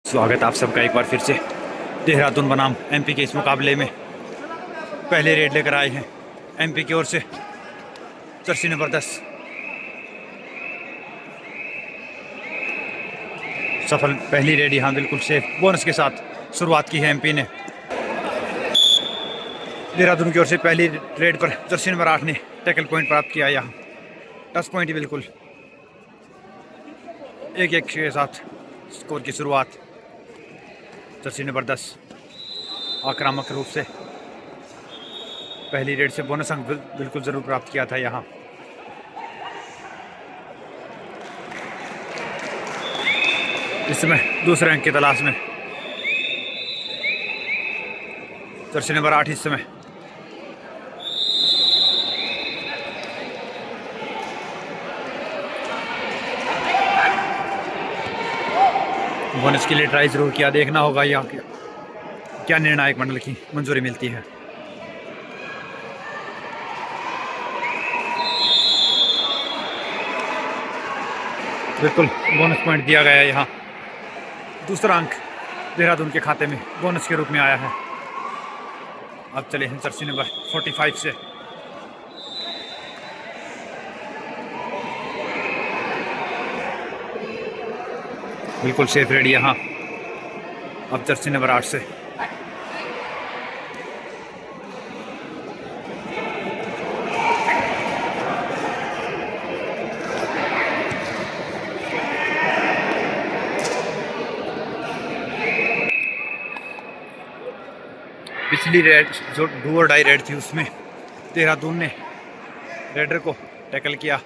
स्वागत आप सबका एक बार फिर से देहरादून बनाम एमपी के इस मुकाबले में। पहले रेड लेकर आए हैं एमपी की ओर से जर्सी नंबर 10। सफल पहली रेड यहाँ बिल्कुल सेफ बोनस के साथ शुरुआत की है एमपी ने। देहरादून की ओर से पहली रेड पर जर्सी नंबर 8 ने टैकल पॉइंट प्राप्त किया। यहाँ टच पॉइंट बिल्कुल 1-1 के साथ स्कोर की शुरुआत। जर्सी नंबर 10 आक्रामक रूप से पहली रेड से बोनस अंक बिल्कुल जरूर प्राप्त किया था। यहाँ इस समय दूसरे अंक की तलाश में जर्सी नंबर 8 इस समय बोनस के लिए ट्राई जरूर किया। देखना होगा यहाँ क्या निर्णायक मंडल की मंजूरी मिलती है। बिल्कुल बोनस पॉइंट दिया गया है। यहाँ दूसरा अंक देहरादून के खाते में बोनस के रूप में आया है। अब चले हैं जर्सी नंबर 45 से। बिल्कुल सेफ रेडी यहाँ। अब जर्सी नंबर 8 से पिछली रेड जो डू और डाई रेड थी उसमें देहरादून ने रेडर को टैकल किया,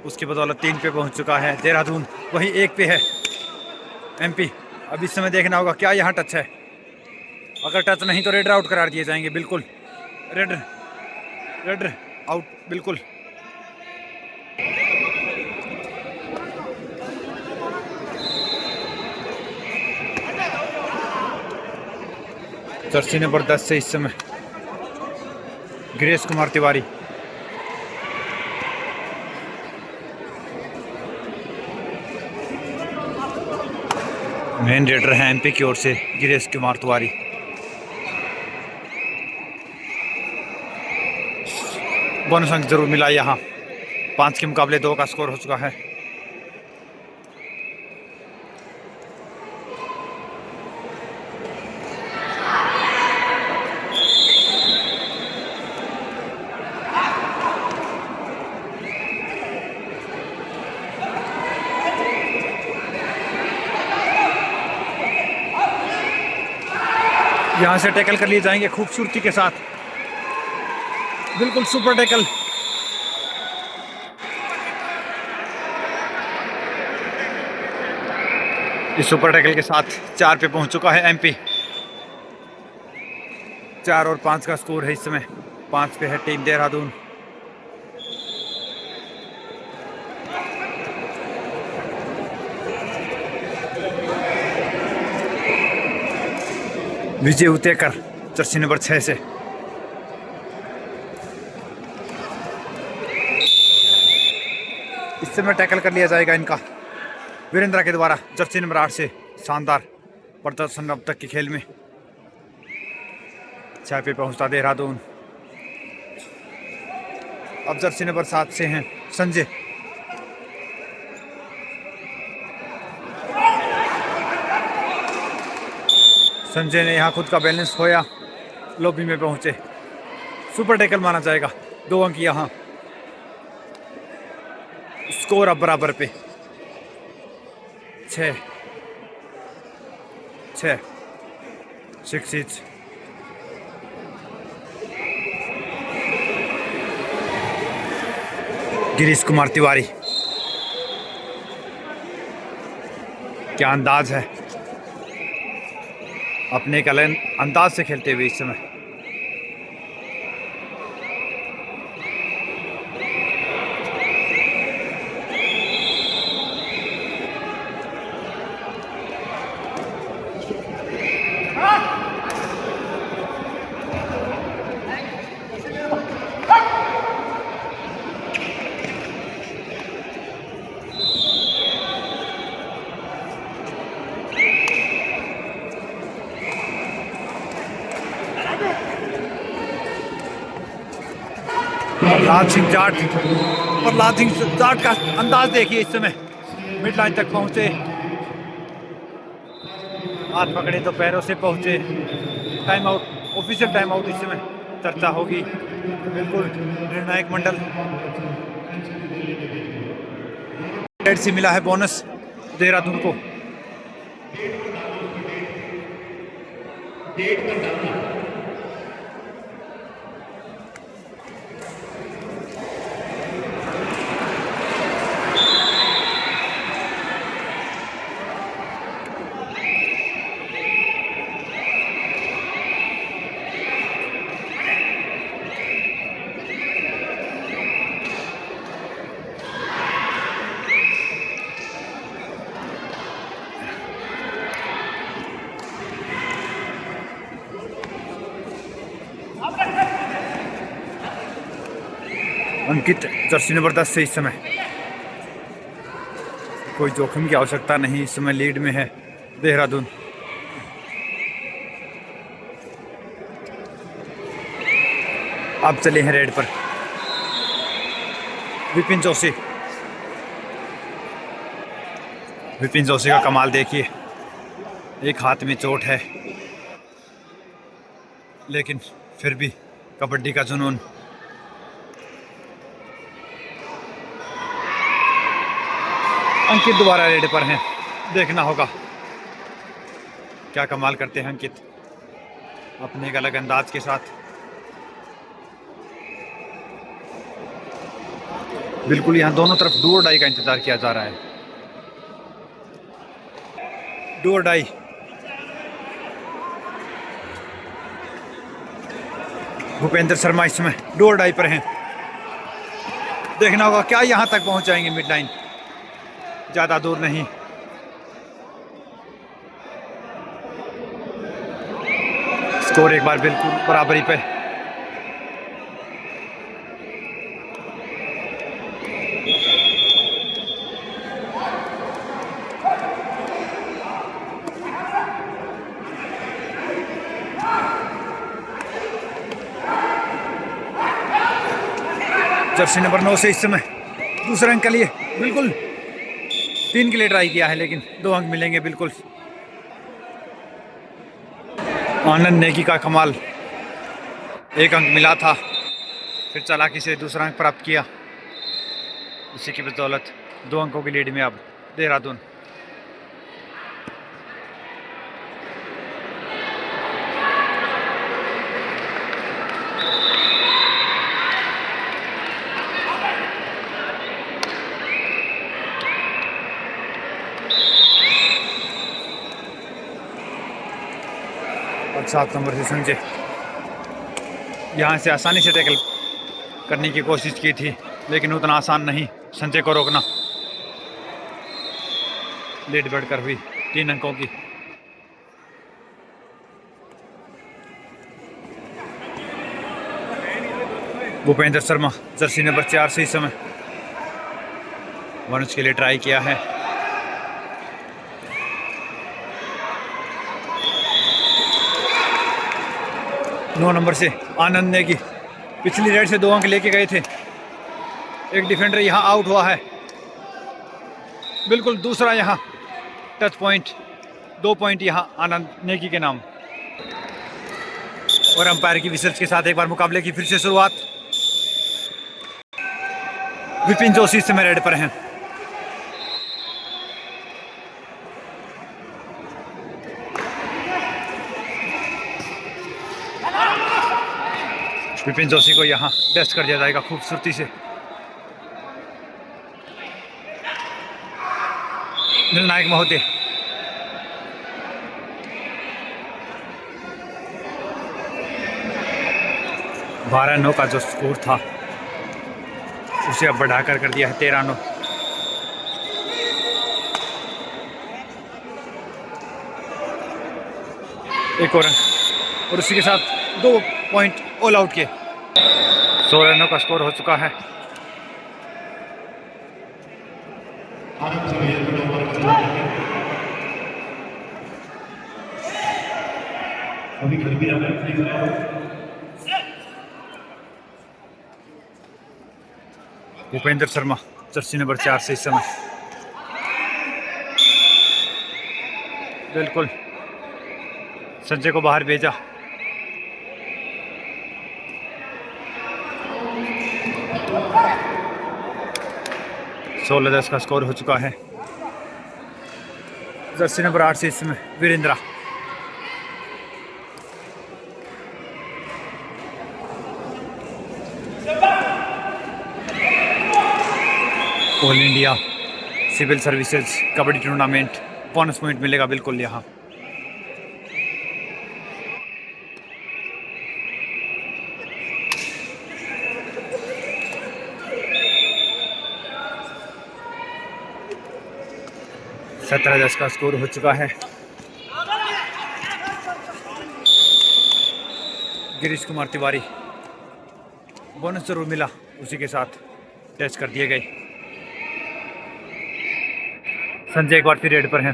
उसकी बदौलत 3 पे पहुंच चुका है देहरादून। वही 1 पे है एमपी। अब इस समय देखना होगा क्या यहाँ टच है। अगर टच नहीं तो रेडर आउट करार दिए जाएंगे। बिल्कुल रेडर आउट बिल्कुल। जर्सी नंबर 10 से इस समय गिरीश कुमार तिवारी। मेन रेडर है एमपी की ओर से गिरीश कुमार तिवारी। बोनस अंक जरूर मिला यहाँ। 5 के मुकाबले 2 का स्कोर हो चुका है। यहाँ से टैकल कर लिए जाएंगे खूबसूरती के साथ। बिल्कुल सुपर टैकल। इस सुपर टैकल के साथ 4 पे पहुंच चुका है एमपी। 4 और 5 का स्कोर है इस समय। 5 पे है टीम देहरादून। विजय उतेकर जर्सी नंबर 6 से। इस समय टैकल कर लिया जाएगा इनका वीरेंद्र के द्वारा जर्सी नंबर 8 से। शानदार प्रदर्शन अब तक के खेल में। 6 पे पहुंचता देहरादून। अब जर्सी नंबर 7 से हैं संजय। संजय ने यहाँ खुद का बैलेंस खोया, लॉबी में पहुंचे। सुपर टैकल माना जाएगा। 2 अंक यहाँ। स्कोर अब बराबर पे 6 6 गिरीश कुमार तिवारी। क्या अंदाज है, अपने एक अलग अंदाज से खेलते हुए इस समय। प्रहलाद सिंह जाट, प्रहलाद सिंह जाट का अंदाज देखिए, इस समय मिड लाइन तक पहुंचे, हाथ पकड़े तो पैरों से पहुंचे। Time out, official time out इस समय चर्चा होगी, बिल्कुल निर्णायक मंडल। रेड से मिला है बोनस देहरादून को। अंकित जर्सी नंबर 10 से इस समय कोई जोखिम की आवश्यकता नहीं, इस समय लीड में है देहरादून। अब चले हैं रेड पर विपिन जोशी। विपिन जोशी का कमाल देखिए, एक हाथ में चोट है लेकिन फिर भी कबड्डी का जुनून। अंकित दोबारा रेड पर हैं, देखना होगा क्या कमाल करते हैं अंकित अपने एक अलग अंदाज के साथ। बिल्कुल यहाँ दोनों तरफ डू और डाई का इंतजार किया जा रहा है। डू और डाई, भूपेंद्र शर्मा इस समय डू और डाई पर हैं, देखना होगा क्या यहाँ तक पहुँच जाएंगे मिड लाइन, ज्यादा दूर नहीं। स्कोर एक बार बिल्कुल बराबरी पे। जर्सी नंबर 9 से इस समय दूसरे अंक के लिए बिल्कुल 3 के लिए ट्राई किया है लेकिन 2 अंक मिलेंगे बिल्कुल। आनंद नेगी का कमाल, 1 अंक मिला था, फिर चालाकी से दूसरा अंक प्राप्त किया, इसी की बदौलत 2 अंकों की लीड में अब देहरादून। और 7 नंबर से संजय, यहाँ से आसानी से टैकल करने की कोशिश की थी लेकिन उतना आसान नहीं संजय को रोकना। लीड बढ़कर हुई 3 अंकों की। भूपेंद्र शर्मा जर्सी नंबर 4 से इस समय वनुज के लिए ट्राई किया है। नौ नंबर से आनंद नेगी पिछली रेड से 2 अंक लेके गए थे, एक डिफेंडर यहाँ आउट हुआ है, बिल्कुल दूसरा यहाँ टच पॉइंट, 2 पॉइंट यहाँ आनंद नेगी के नाम। और अंपायर की विसर्ज के साथ एक बार मुकाबले की फिर से शुरुआत। विपिन जोशी इस समय रेड पर हैं। विपिन जोशी को यहाँ टेस्ट कर दिया जाएगा खूबसूरती से। निर्णायक महोदय, बारह 9 का जो स्कोर था उसे अब बढ़ाकर कर दिया है 13-9। एक और अंक और उसी के साथ 2 पॉइंट ऑल आउट के। 16 रनों का स्कोर हो चुका है। भूपेंद्र शर्मा जर्सी नंबर 4 से इस समय बिल्कुल संजय को बाहर भेजा। सोलह 10 का स्कोर हो चुका है। जर्सी नंबर 8 से इसमें Virendra. All India civil services kabaddi tournament bonus point मिलेगा बिल्कुल यहाँ। सत्रह 10 का स्कोर हो चुका है। गिरीश कुमार तिवारी बोनस जरूर मिला, उसी के साथ टच कर दिए गए। संजय एक बार फिर रेड पर हैं।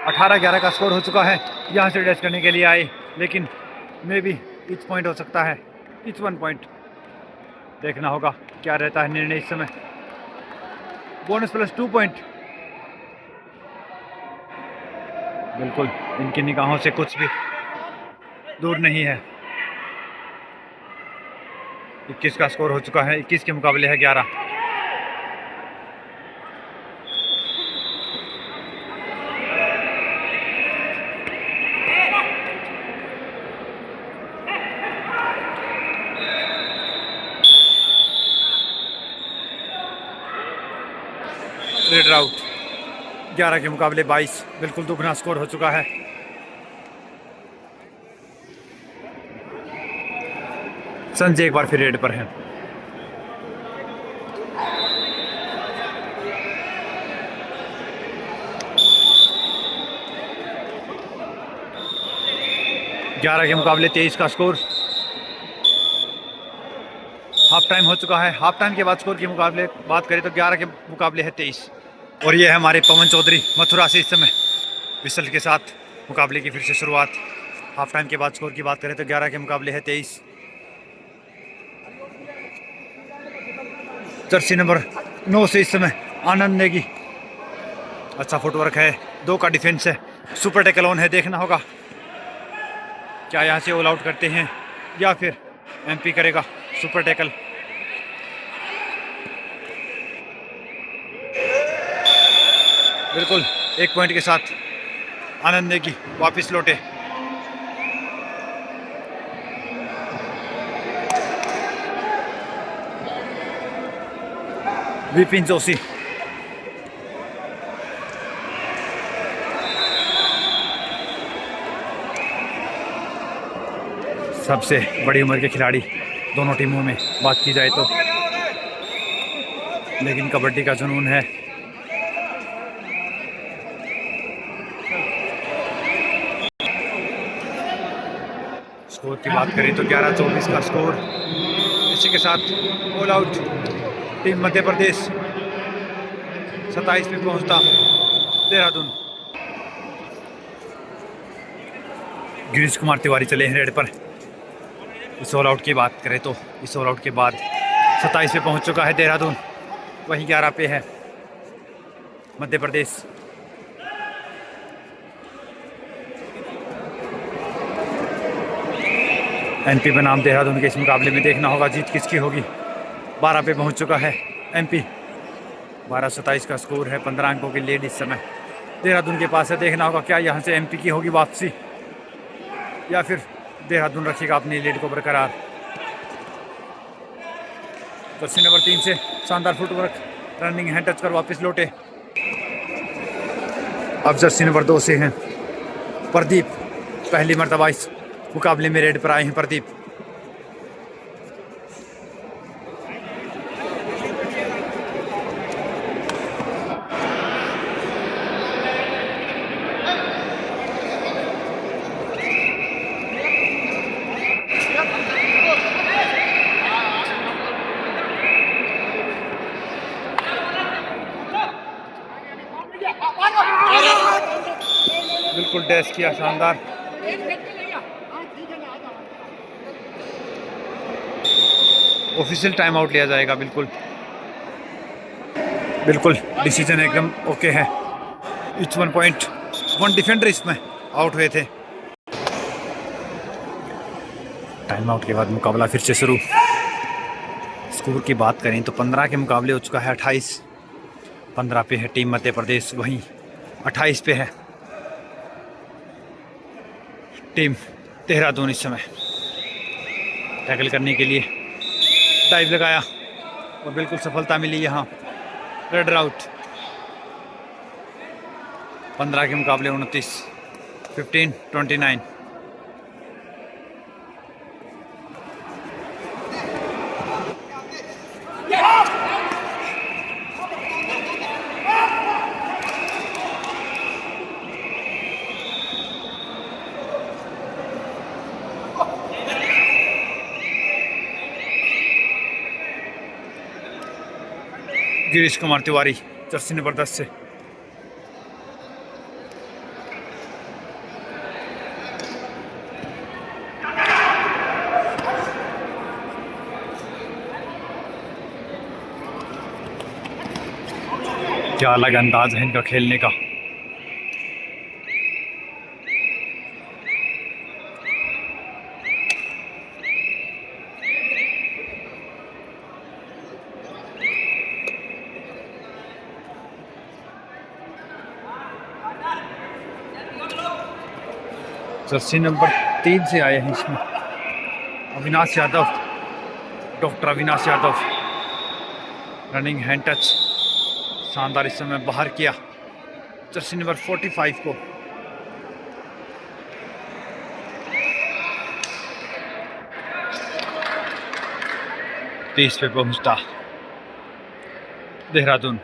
18-11 का स्कोर हो चुका है। यहाँ से टच करने के लिए आए, लेकिन मे भी इच पॉइंट हो सकता है, इच 1 पॉइंट। देखना होगा क्या रहता है निर्णय इस समय। Bonus plus 2 point. बिल्कुल इनकी निगाहों से कुछ भी दूर नहीं है। 21 का स्कोर हो चुका है। 21 के मुकाबले है 11। Red out. 11 के मुकाबले 22, बिल्कुल दुगना स्कोर हो चुका है। संजय एक बार फिर रेड पर है। ग्यारह के मुकाबले 23 का स्कोर। हाफ टाइम हो चुका है। हाफ टाइम के बाद स्कोर के मुकाबले बात करें तो 11 के मुकाबले है 23। और ये है हमारे पवन चौधरी मथुरा से इस समय विसल के साथ मुकाबले की फिर से शुरुआत। हाफ टाइम के बाद स्कोर की बात करें तो 11 के मुकाबले है 23। जर्सी नंबर 9 से इस समय आनंद नेगी। अच्छा फुटवर्क है, 2 का डिफेंस है, सुपर टैकल ऑन है। देखना होगा क्या यहाँ से ऑल आउट करते हैं या फिर एमपी करेगा सुपर टैकल। बिल्कुल 1 पॉइंट के साथ आनंद नेगी वापस लौटे। विपिन जोशी सबसे बड़ी उम्र के खिलाड़ी दोनों टीमों में बात की जाए तो, लेकिन कबड्डी का जुनून है। स्कोर की बात करें तो 11-24 का स्कोर। इसी के साथ all out team Madhya Pradesh 27 पे पहुंचता देहरादून। गिरीश कुमार तिवारी चले हैं रेड पर। इस ऑल आउट की बात करें तो इस ऑल आउट के बाद 27 पे पहुंच चुका है देहरादून, वहीं 11 पे है मध्य प्रदेश। एमपी बनाम देहरादून के इस मुकाबले में देखना होगा जीत किसकी होगी। 12 पे पहुंच चुका है एमपी। 12-27 का स्कोर है। 15 अंकों की लीड इस समय देहरादून के पास है। देखना होगा क्या यहाँ से एमपी की होगी वापसी या फिर देहरादून रखेगा अपनी लीड को बरकरार। जर्सी नंबर 3 से शानदार फुटवर्क, रनिंग हैंड टच कर वापस लौटे। अब जर्सी नंबर 2 से हैं प्रदीप। पहली मर्तबा इस मुकाबले में रेड पर आए हैं प्रदीप। बिल्कुल डैश किया शानदार। ऑफिशियल टाइम आउट लिया जाएगा। बिल्कुल बिल्कुल डिसीजन एकदम ओके है। इच 1 पॉइंट, 1 डिफेंडर इसमें आउट हुए थे। टाइम आउट के बाद मुकाबला फिर से शुरू। स्कोर की बात करें तो 15 के मुकाबले हो चुका है 28। 15 पे है टीम मध्य प्रदेश, वहीं 28 पे है टीम देहरादून। इस समय टैकल करने के लिए डाइव लगाया और बिल्कुल सफलता मिली यहाँ। Red out. 15 के मुकाबले 29, 15-29। गिरीश कुमार तिवारी जर्सी नंबर 10 से। क्या अलग अंदाज है इनका खेलने का। जर्सी नंबर 3 से आए हैं इसमें Avinash Yadav, doctor Avinash Yadav. Running hand touch शानदार इस समय बाहर किया जर्सी नंबर 45 को। तीस पे पहुंचता देहरादून।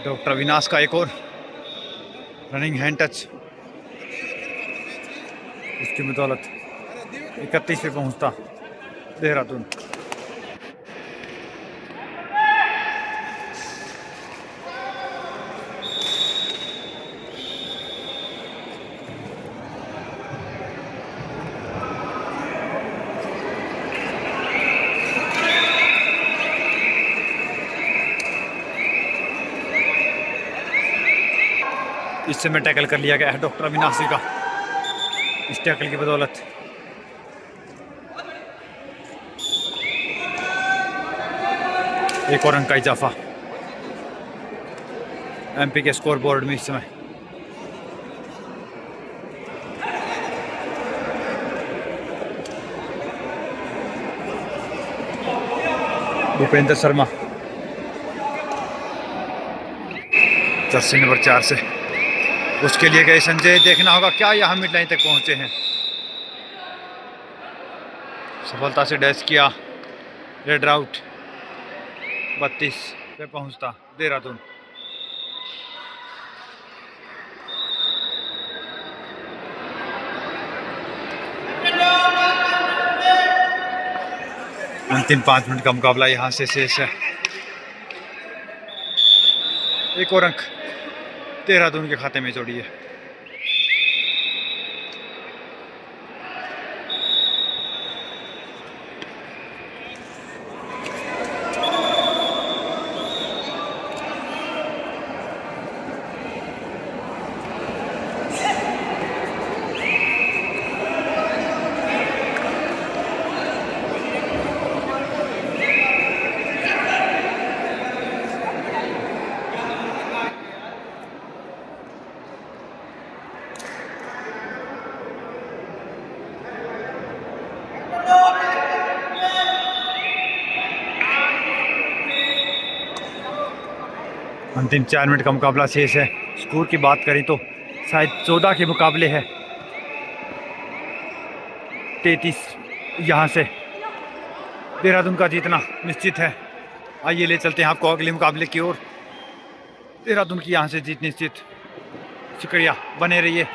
डॉक्टर अविनाश का एक और रनिंग हैंड टच, उसकी बदौलत 31 पे पहुंचता देहरादून। इस समय टैकल कर लिया गया है डॉक्टर अविनाशी का। इस टैकल की बदौलत एक और अंक का इजाफा एमपी के स्कोर बोर्ड में। इस समय भूपेंद्र शर्मा जर्सी नंबर 4 से, उसके लिए गए संजय। देखना होगा क्या यहाँ मिड लाइन तक पहुंचे हैं। सफलता से डैश किया। Red out. 32 पे पहुंचता देहरादून। अंतिम 5 मिनट का मुकाबला यहाँ से शेष है। एक और अंक देहरादून के खाते में जोड़ी है। अंतिम 4 मिनट का मुकाबला शेष है। स्कोर की बात करें तो शायद 14 के मुकाबले है 33 यहाँ से देहरादून का जीतना निश्चित है। आइए ले चलते हैं आपको अगले मुकाबले की ओर। देहरादून की यहाँ से जीत निश्चित। शुक्रिया, बने रहिए।